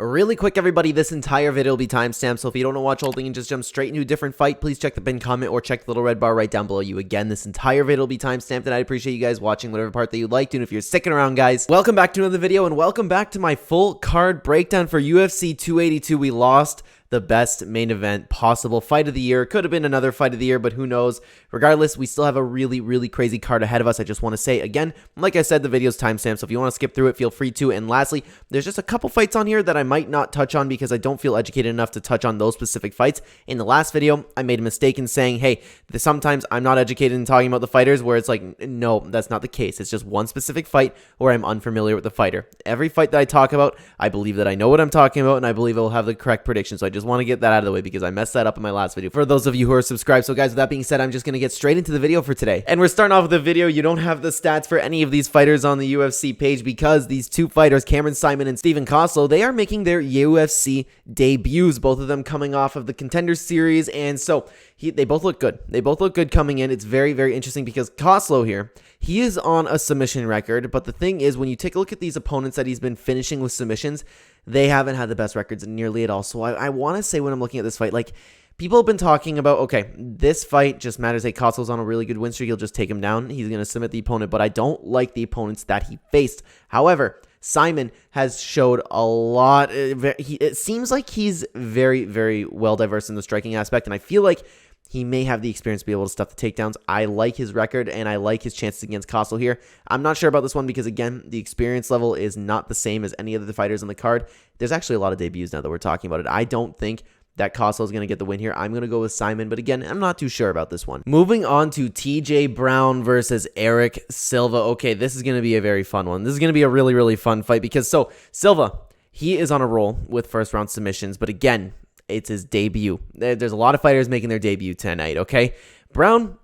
Really quick, everybody, this entire video will be timestamped, so if you don't want to watch the whole thing and just jump straight into a different fight, please check the pinned comment or check the little red bar right down below you. Again, this entire video will be timestamped, and I appreciate you guys watching whatever part that you liked, and if you're sticking around, guys, welcome back to another video, and welcome back to my full card breakdown for UFC 282. We lost the best main event possible. Fight of the year. Could have been another fight of the year, but who knows. Regardless, we still have a really crazy card ahead of us. I just want to say, again, like I said, the video's timestamped, so if you want to skip through it, feel free to. And lastly, there's just a couple fights on here that I might not touch on because I don't feel educated enough to touch on those specific fights. In the last video, I made a mistake in saying, hey, sometimes I'm not educated in talking about the fighters, where it's like, no, that's not the case. It's just one specific fight where I'm unfamiliar with the fighter. Every fight that I talk about, I believe that I know what I'm talking about, and I believe I will have the correct prediction. So I just want to get that out of the way because I messed that up in my last video. For those of you who are subscribed. So guys, with that being said, I'm just going to get straight into the video for today. And we're starting off with the video. You don't have the stats for any of these fighters on the UFC page because these two fighters, Saaiman and Steven Koslow, they are making their UFC debuts, both of them coming off of the Contender Series. And so they both look good. They both look good coming in. It's very interesting because Koslow here, he is on a submission record. But the thing is, when you take a look at these opponents that he's been finishing with submissions, they haven't had the best records nearly at all. So I want to say, when I'm looking at this fight, like, people have been talking about, okay, this fight just matters. Hey, Koslow's on a really good win streak. He'll just take him down. He's going to submit the opponent, but I don't like the opponents that he faced. However, Saaiman has showed a lot. It seems like he's very well diverse in the striking aspect, and I feel like he may have the experience to be able to stuff the takedowns. I like his record, and I like his chances against Koslow here. I'm not sure about this one because, again, the experience level is not the same as any of the fighters on the card. There's actually a lot of debuts now that we're talking about it. I don't think that Koslow is going to get the win here. I'm going to go with Saaiman, but again, I'm not too sure about this one. Moving on to TJ Brown versus Erik Silva. Okay, this is going to be a very fun one. This is going to be a really fun fight because, so, Silva, he is on a roll with first-round submissions, but again, it's his debut. There's a lot of fighters making their debut tonight, okay? Brown,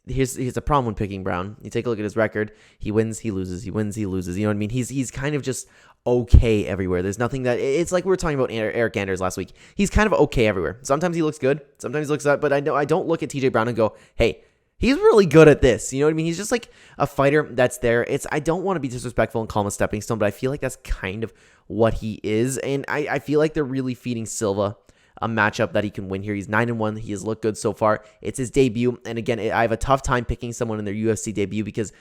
here's a problem when picking Brown. You take a look at his record. He wins, he loses. He wins, he loses. You know what I mean? He's kind of just okay everywhere. There's nothing that... It's like we were talking about Erik Anders last week. He's kind of okay everywhere. Sometimes he looks good. Sometimes he looks up. But I don't look at TJ Brown and go, hey, he's really good at this. You know what I mean? He's just like a fighter that's there. I don't want to be disrespectful and call him a stepping stone, but I feel like that's kind of what he is. And I feel like they're really feeding Silva a matchup that he can win here. He's 9-1. He has looked good so far. It's his debut. And again, I have a tough time picking someone in their UFC debut because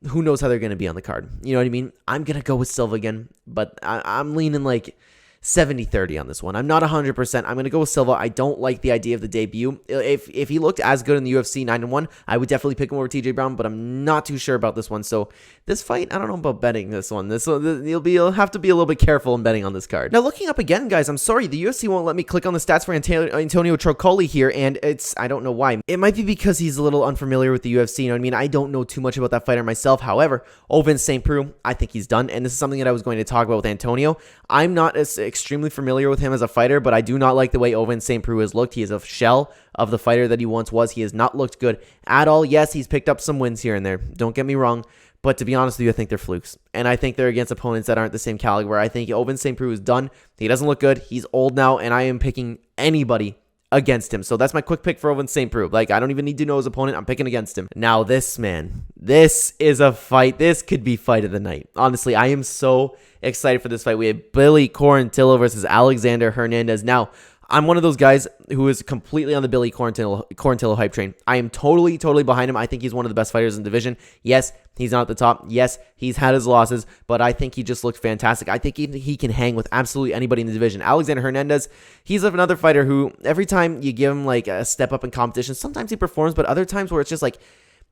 who knows how they're going to be on the card. You know what I mean? I'm going to go with Silva again, but I'm leaning like 70-30 on this one. I'm not 100%. I'm going to go with Silva. I don't like the idea of the debut. If he looked as good in the UFC 9-1, I would definitely pick him over TJ Brown, but I'm not too sure about this one. So this fight, I don't know about betting this one. You'll have to be a little bit careful in betting on this card. Now, looking up again, guys, I'm sorry. The UFC won't let me click on the stats for Antonio Trocoloi here, and I don't know why. It might be because he's a little unfamiliar with the UFC. You know what I mean? I don't know too much about that fighter myself. However, Ovince Preux, I think he's done, and this is something that I was going to talk about with Antonio. I'm not as extremely familiar with him as a fighter, but I do not like the way Ovince Preux has looked. He is a shell of the fighter that he once was. He has not looked good at all. Yes, he's picked up some wins here and there. Don't get me wrong, but to be honest with you, I think they're flukes, and I think they're against opponents that aren't the same caliber. I think Ovince Preux is done. He doesn't look good. He's old now, and I am picking anybody against him. So that's my quick pick for Ovince Preux. Like, I don't even need to know his opponent. I'm picking against him. Now, this man, this is a fight. This could be fight of the night. Honestly, I am so excited for this fight. We have Billy Quarantillo versus Alexander Hernandez. Now, I'm one of those guys who is completely on the Billy Quarantillo hype train. I am totally behind him. I think he's one of the best fighters in the division. Yes, he's not at the top. Yes, he's had his losses, but I think he just looked fantastic. I think he can hang with absolutely anybody in the division. Alexander Hernandez, he's another fighter who every time you give him like a step up in competition, sometimes he performs, but other times where it's just like,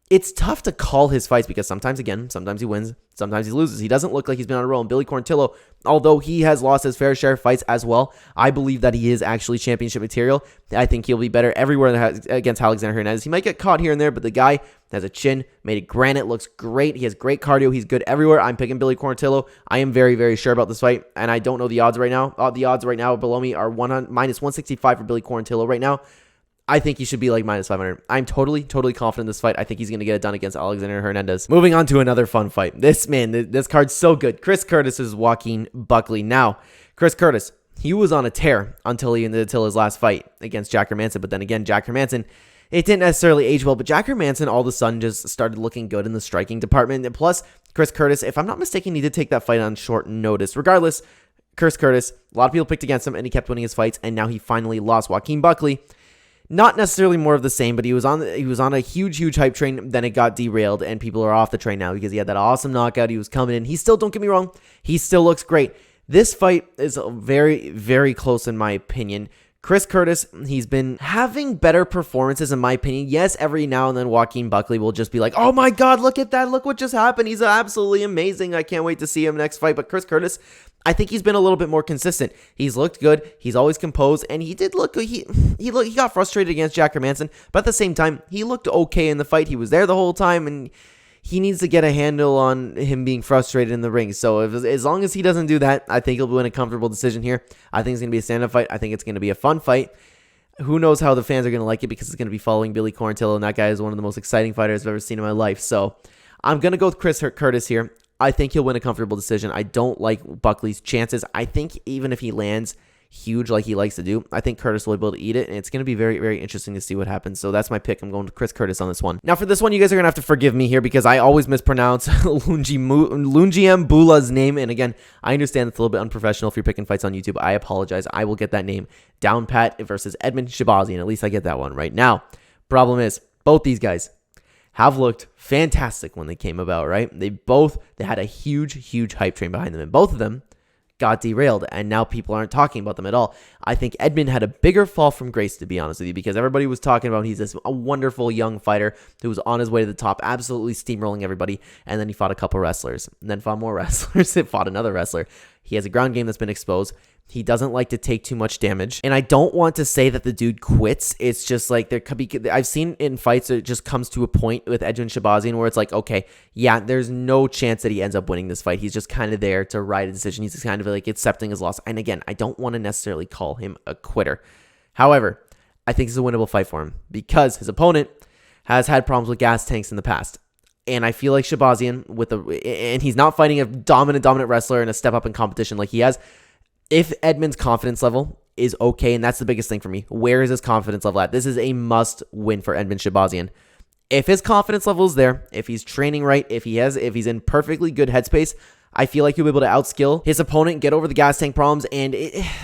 it's tough to call his fights because sometimes he wins, sometimes he loses. He doesn't look like he's been on a roll. And Billy Quarantillo, although he has lost his fair share of fights as well, I believe that he is actually championship material. I think he'll be better everywhere against Alexander Hernandez. He might get caught here and there, but the guy has a chin, made of granite, looks great. He has great cardio. He's good everywhere. I'm picking Billy Quarantillo. I am very sure about this fight, and I don't know the odds right now. The odds right now below me are minus 165 for Billy Quarantillo right now. I think he should be like minus 500. I'm totally confident in this fight. I think he's going to get it done against Alexander Hernandez. Moving on to another fun fight. This card's so good. Chris Curtis is Joaquin Buckley. Now, Chris Curtis, he was on a tear until his last fight against Jack Hermansson. But then again, Jack Hermansson, it didn't necessarily age well. But Jack Hermansson all of a sudden just started looking good in the striking department. And plus, Chris Curtis, if I'm not mistaken, he did take that fight on short notice. Regardless, Curtis, a lot of people picked against him, and he kept winning his fights, and now he finally lost. Joaquin Buckley, not necessarily more of the same, but he was on a huge hype train. Then it got derailed, and people are off the train now because he had that awesome knockout. He was coming in. He still, don't get me wrong, he still looks great. This fight is very close in my opinion. Curtis, he's been having better performances in my opinion. Yes, every now and then Joaquin Buckley will just be like, oh my god, look at that, look what just happened. He's absolutely amazing. I can't wait to see him next fight. But Curtis, I think he's been a little bit more consistent. He's looked good. He's always composed, and he did look good. He got frustrated against Jack Hermansson, but at the same time, he looked okay in the fight. He was there the whole time, and he needs to get a handle on him being frustrated in the ring. So as long as he doesn't do that, I think he'll win a comfortable decision here. I think it's going to be a stand-up fight. I think it's going to be a fun fight. Who knows how the fans are going to like it, because it's going to be following Billy Quarantillo, and that guy is one of the most exciting fighters I've ever seen in my life. So I'm going to go with Curtis here. I think he'll win a comfortable decision. I don't like Buckley's chances. I think even if he lands huge like he likes to do, I think Curtis will be able to eat it, and it's going to be very interesting to see what happens. So that's my pick. I'm going to Curtis on this one. Now for this one, you guys are going to have to forgive me here because I always mispronounce Lungiambula's name, and again, I understand it's a little bit unprofessional if you're picking fights on YouTube. I apologize. I will get that name down pat versus Edmen Shahbazyan. At least I get that one right now. Problem is, both these guys have looked fantastic when they came about, right? They had a huge hype train behind them, and both of them got derailed, and now people aren't talking about them at all. I think Edmen had a bigger fall from grace, to be honest with you, because everybody was talking about he's a wonderful young fighter who was on his way to the top, absolutely steamrolling everybody, and then he fought a couple wrestlers, and then fought more wrestlers, and fought another wrestler. He has a ground game that's been exposed. He doesn't like to take too much damage. And I don't want to say that the dude quits. It's just like there could be, I've seen in fights it just comes to a point with Edmen Shahbazyan where it's like, okay, yeah, there's no chance that he ends up winning this fight. He's just kind of there to ride a decision. He's just kind of like accepting his loss. And again, I don't want to necessarily call him a quitter. However, I think this is a winnable fight for him because his opponent has had problems with gas tanks in the past. And I feel like Shahbazyan, and he's not fighting a dominant wrestler and a step up in competition like he has. If Edmen's confidence level is okay, and that's the biggest thing for me, where is his confidence level at? This is a must win for Edmen Shahbazyan. If his confidence level is there, if he's training right, if he's in perfectly good headspace, I feel like he'll be able to outskill his opponent, get over the gas tank problems, and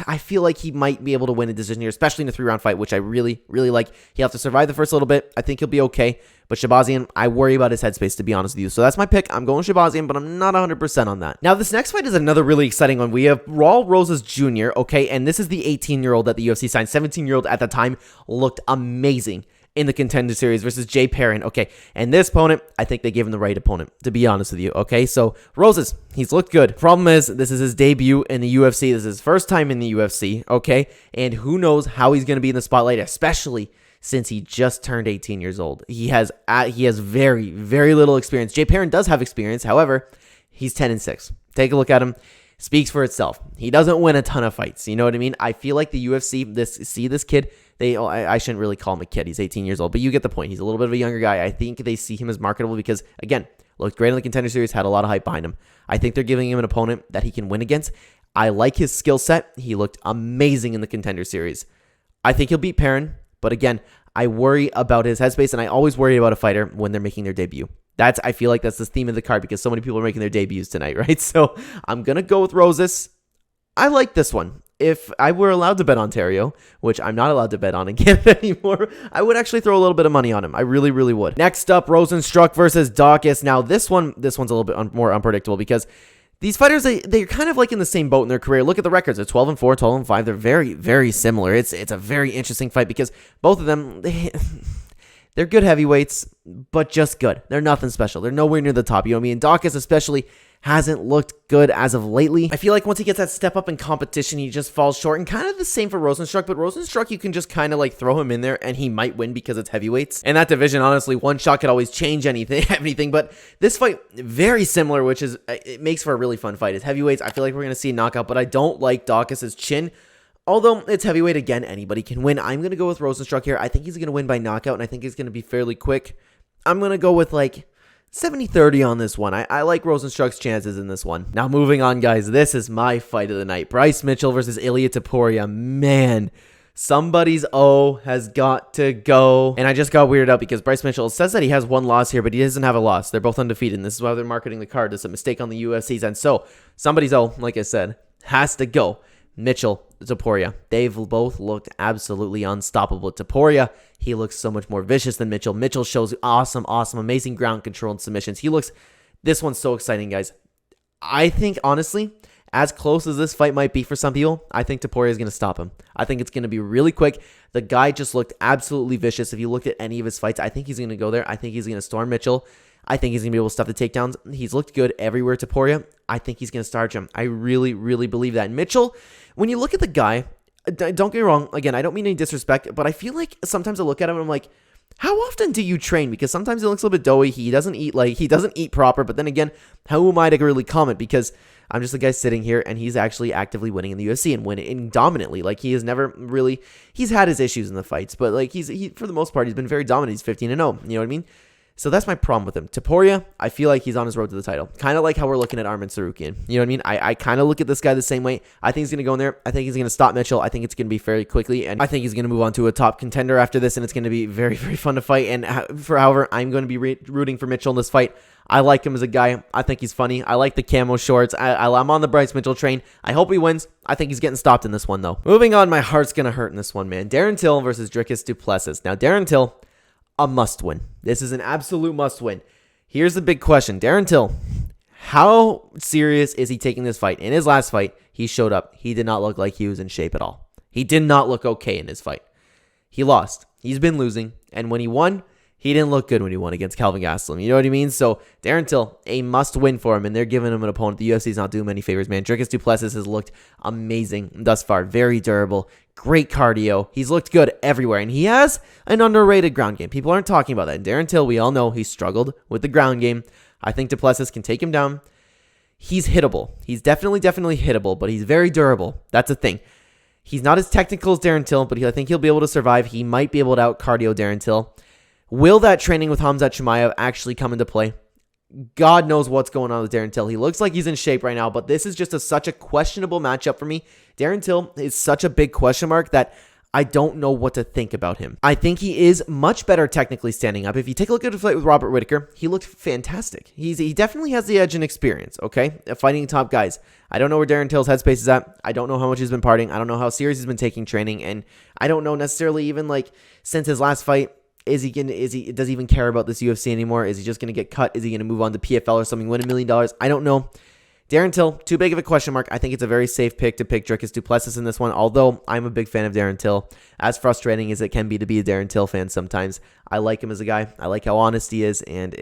I feel like he might be able to win a decision here, especially in a 3-round fight, which I really like. He'll have to survive the first little bit. I think he'll be okay, but Shahbazyan, I worry about his headspace, to be honest with you. So that's my pick. I'm going Shahbazyan, but I'm not 100% on that. Now, this next fight is another really exciting one. We have Raul Rosas Jr., okay, and this is the 18-year-old that the UFC signed. 17-year-old at the time, looked amazing in the Contender Series versus Perrin. Okay, and this opponent, I think they gave him the right opponent, to be honest with you. Okay, so Rosas, he's looked good. Problem is, this is his debut in the UFC. This is his first time in the UFC, okay? And who knows how he's going to be in the spotlight, especially since he just turned 18 years old. He has very little experience. Perrin does have experience. However, he's 10-6. Take a look at him. Speaks for itself. He doesn't win a ton of fights. You know what I mean? I feel like the UFC, this kid, I shouldn't really call him a kid. He's 18 years old, but you get the point. He's a little bit of a younger guy. I think they see him as marketable because, again, looked great in the Contender Series, had a lot of hype behind him. I think they're giving him an opponent that he can win against. I like his skill set. He looked amazing in the Contender Series. I think he'll beat Perrin, but again, I worry about his headspace, and I always worry about a fighter when they're making their debut. I feel like that's the theme of the card because so many people are making their debuts tonight, right? So I'm going to go with Rosas. I like this one. If I were allowed to bet Ontario, which I'm not allowed to bet on again anymore, I would actually throw a little bit of money on him. I really would. Next up, Rozenstruik versus Daukaus. Now, this one's a little bit more unpredictable because these fighters, they're kind of like in the same boat in their career. Look at the records. They're 12-4, 12-5. They're very similar. It's a very interesting fight because both of them, they're good heavyweights, but just good. They're nothing special. They're nowhere near the top. You know what I mean? Daukaus especially hasn't looked good as of lately. I feel like once he gets that step up in competition, he just falls short. And kind of the same for Rozenstruik, but Rozenstruik, you can just kind of like throw him in there and he might win because it's heavyweights. And that division, honestly, one shot could always change anything. But this fight, very similar, which is, it makes for a really fun fight. It's heavyweights. I feel like we're going to see a knockout, but I don't like Daukaus' chin. Although it's heavyweight, again, anybody can win. I'm going to go with Rozenstruik here. I think he's going to win by knockout, and I think he's going to be fairly quick. I'm going to go with like 70-30 on this one. I like Rozenstruik's chances in this one. Now, moving on, guys. This is my fight of the night. Bryce Mitchell versus Ilia Topuria. Man, somebody's O has got to go. And I just got weirded out because Bryce Mitchell says that he has one loss here, but he doesn't have a loss. They're both undefeated, and this is why they're marketing the card. It's a mistake on the UFC's end. So, somebody's O, like I said, has to go Mitchell Topuria. They've both looked absolutely unstoppable. Topuria, he looks so much more vicious than Mitchell. Mitchell shows awesome, amazing ground control and submissions. This one's so exciting, guys. I think, honestly, as close as this fight might be for some people, I think Topuria is going to stop him. I think it's going to be really quick. The guy just looked absolutely vicious. If you looked at any of his fights, I think he's going to go there. I think he's going to storm Mitchell. I think he's going to be able to stuff the takedowns. He's looked good everywhere, Topuria. I think he's going to starch him. I really, really believe that. And Mitchell, when you look at the guy, don't get me wrong. Again, I don't mean any disrespect, but I feel like sometimes I look at him and I'm like, how often do you train? Because sometimes he looks a little bit doughy. He doesn't eat proper. But then again, how am I to really comment? Because I'm just a guy sitting here and he's actually actively winning in the UFC and winning dominantly. Like, he has never really, he's had his issues in the fights, but like he for the most part, he's been very dominant. He's 15-0. You know what I mean? So that's my problem with him. Topuria, I feel like he's on his road to the title. Kind of like how we're looking at Arman Tsarukyan. You know what I mean? I kind of look at this guy the same way. I think he's going to go in there. I think he's going to stop Mitchell. I think it's going to be fairly quickly. And I think he's going to move on to a top contender after this. And it's going to be very, very fun to fight. And however, I'm going to be rooting for Mitchell in this fight. I like him as a guy. I think he's funny. I like the camo shorts. I'm on the Bryce Mitchell train. I hope he wins. I think he's getting stopped in this one, though. Moving on, my heart's going to hurt in this one, man. Darren Till versus Dricus du Plessis. Now, Darren Till, a must-win. This is an absolute must-win. Here's the big question. Darren Till, how serious is he taking this fight? In his last fight, he showed up. He did not look like he was in shape at all. He did not look okay in his fight. He lost. He's been losing. And when he won, he didn't look good when he won against Calvin Gastelum. You know what I mean? So, Darren Till, a must-win for him, and they're giving him an opponent. The UFC's not doing him any favors, man. Dricus du Plessis has looked amazing thus far. Very durable. Great cardio. He's looked good everywhere, and he has an underrated ground game. People aren't talking about that. And Darren Till, we all know he struggled with the ground game. I think du Plessis can take him down. He's hittable. He's definitely hittable, but he's very durable. That's a thing. He's not as technical as Darren Till, but I think he'll be able to survive. He might be able to out-cardio Darren Till. Will that training with Khamzat Chimaev actually come into play? God knows what's going on with Darren Till. He looks like he's in shape right now, but this is just such a questionable matchup for me. Darren Till is such a big question mark that I don't know what to think about him. I think he is much better technically standing up. If you take a look at the fight with Robert Whittaker, he looked fantastic. He definitely has the edge in experience, okay? Fighting top guys. I don't know where Darren Till's headspace is at. I don't know how much he's been partying. I don't know how serious he's been taking training, and I don't know necessarily even like since his last fight, does he even care about this UFC anymore? Is he just going to get cut? Is he going to move on to PFL or something, win $1 million? I don't know. Darren Till, too big of a question mark. I think it's a very safe pick to pick Dricus du Plessis in this one, although I'm a big fan of Darren Till. As frustrating as it can be to be a Darren Till fan sometimes, I like him as a guy. I like how honest he is, and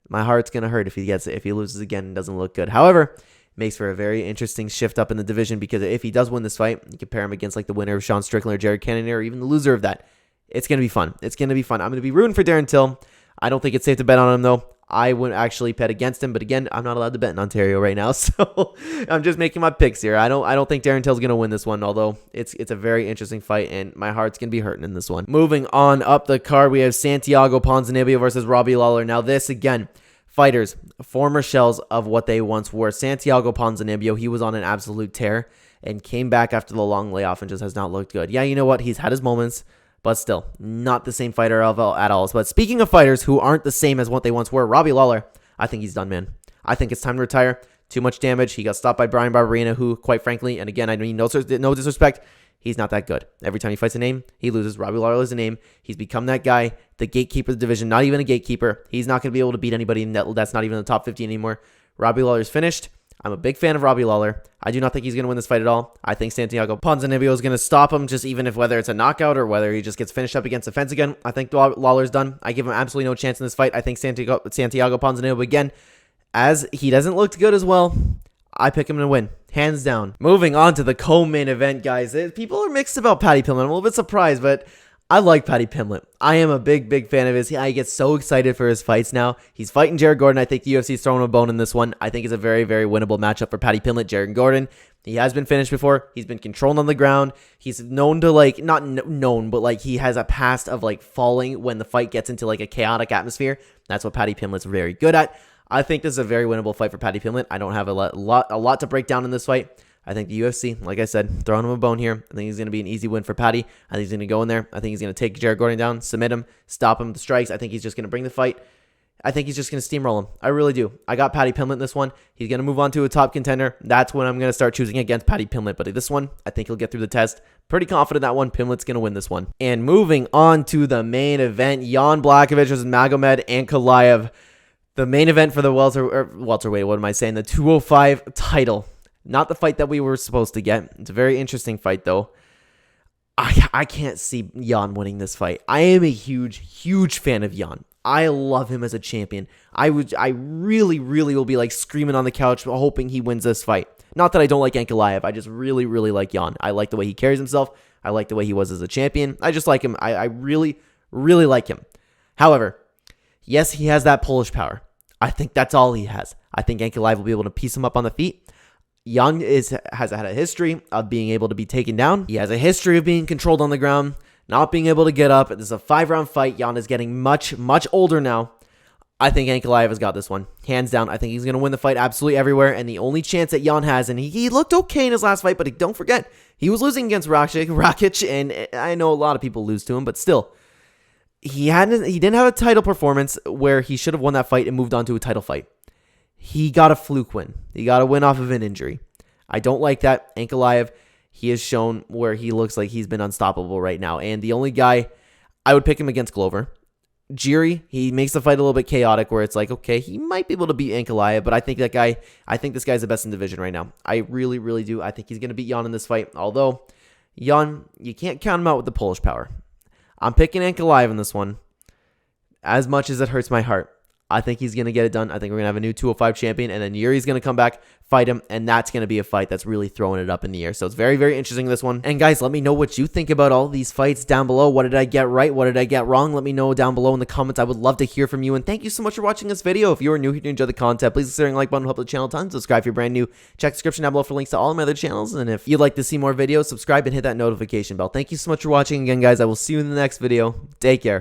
my heart's going to hurt if he loses again and doesn't look good. However, it makes for a very interesting shift up in the division, because if he does win this fight, you compare him against like the winner of Sean Strickland or Jared Cannonier, or even the loser of that. It's going to be fun. It's going to be fun. I'm going to be rooting for Darren Till. I don't think it's safe to bet on him, though. I would actually bet against him, but again, I'm not allowed to bet in Ontario right now, so I'm just making my picks here. I don't think Darren Till's going to win this one, although it's a very interesting fight, and my heart's going to be hurting in this one. Moving on up the card, we have Santiago Ponzinibbio versus Robbie Lawler. Now this, again, fighters, former shells of what they once were. Santiago Ponzinibbio, he was on an absolute tear and came back after the long layoff and just has not looked good. Yeah, you know what? He's had his moments, but still, not the same fighter at all. But speaking of fighters who aren't the same as what they once were, Robbie Lawler, I think he's done, man. I think it's time to retire. Too much damage. He got stopped by Brian Barberena, who, quite frankly, and again, I mean, no disrespect, he's not that good. Every time he fights a name, he loses. Robbie Lawler is a name. He's become that guy, the gatekeeper of the division, not even a gatekeeper. He's not going to be able to beat anybody that's not even in the top 15 anymore. Robbie Lawler's finished. I'm a big fan of Robbie Lawler. I do not think he's going to win this fight at all. I think Santiago Ponzinibbio is going to stop him, just even if whether it's a knockout or whether he just gets finished up against the fence again. I think Lawler's done. I give him absolutely no chance in this fight. I think Santiago Ponzinibbio, again, as he doesn't look good as well, I pick him to win. Hands down. Moving on to the co-main event, guys. People are mixed about Paddy Pimblett. I'm a little bit surprised, but I like Paddy Pimblett. I am a big fan of his. I get so excited for his fights now. He's fighting Jared Gordon. I think the UFC's throwing him a bone in this one. I think it's a very winnable matchup for Paddy Pimblett. Jared Gordon, he has been finished before. He's been controlled on the ground. He's known to, like, not known, but like he has a past of like falling when the fight gets into like a chaotic atmosphere. That's what Paddy Pimblett's very good at. I think this is a very winnable fight for Paddy Pimblett. I don't have a lot to break down in this fight. I think the UFC, like I said, throwing him a bone here. I think he's going to be an easy win for Paddy. I think he's going to go in there. I think he's going to take Jared Gordon down, submit him, stop him with the strikes. I think he's just going to bring the fight. I think he's just going to steamroll him. I really do. I got Paddy Pimblett in this one. He's going to move on to a top contender. That's when I'm going to start choosing against Paddy Pimblett. But this one, I think he'll get through the test. Pretty confident that one. Pimblett's going to win this one. And moving on to the main event, BłAchowicz versus Magomed Ankalaev. The main event for the welterweight, what am I saying? The 205 title. Not the fight that we were supposed to get. It's a very interesting fight, though. I can't see Jan winning this fight. I am a huge fan of Jan. I love him as a champion. I really will be like screaming on the couch hoping he wins this fight. Not that I don't like Ankalaev. I just really like Jan. I like the way he carries himself. I like the way he was as a champion. I just like him. I really like him. However, yes, he has that Polish power. I think that's all he has. I think Ankalaev will be able to piece him up on the feet. Jan has had a history of being able to be taken down. He has a history of being controlled on the ground, not being able to get up. This is a 5-round fight. Jan is getting much older now. I think Ankalaev has got this one. Hands down, I think he's going to win the fight absolutely everywhere. And the only chance that Jan has, and he looked okay in his last fight, but don't forget, he was losing against Rakic, and I know a lot of people lose to him, but still, he didn't have a title performance where he should have won that fight and moved on to a title fight. He got a fluke win. He got a win off of an injury. I don't like that. Ankalaev, he has shown where he looks like he's been unstoppable right now. And the only guy, I would pick him against Glover. Jiri, he makes the fight a little bit chaotic where it's like, okay, he might be able to beat Ankalaev, but I think this guy's the best in division right now. I really do. I think he's going to beat Jan in this fight. Although, Jan, you can't count him out with the Polish power. I'm picking Ankalaev in this one. As much as it hurts my heart, I think he's going to get it done. I think we're going to have a new 205 champion, and then Yuri's going to come back, fight him, and that's going to be a fight that's really throwing it up in the air. So it's very interesting, this one. And guys, let me know what you think about all these fights down below. What did I get right? What did I get wrong? Let me know down below in the comments. I would love to hear from you, and thank you so much for watching this video. If you are new here and you enjoy the content, please consider the like button, help the channel a ton. Subscribe if you're brand new. Check the description down below for links to all my other channels, and if you'd like to see more videos, subscribe and hit that notification bell. Thank you so much for watching again, guys. I will see you in the next video. Take care.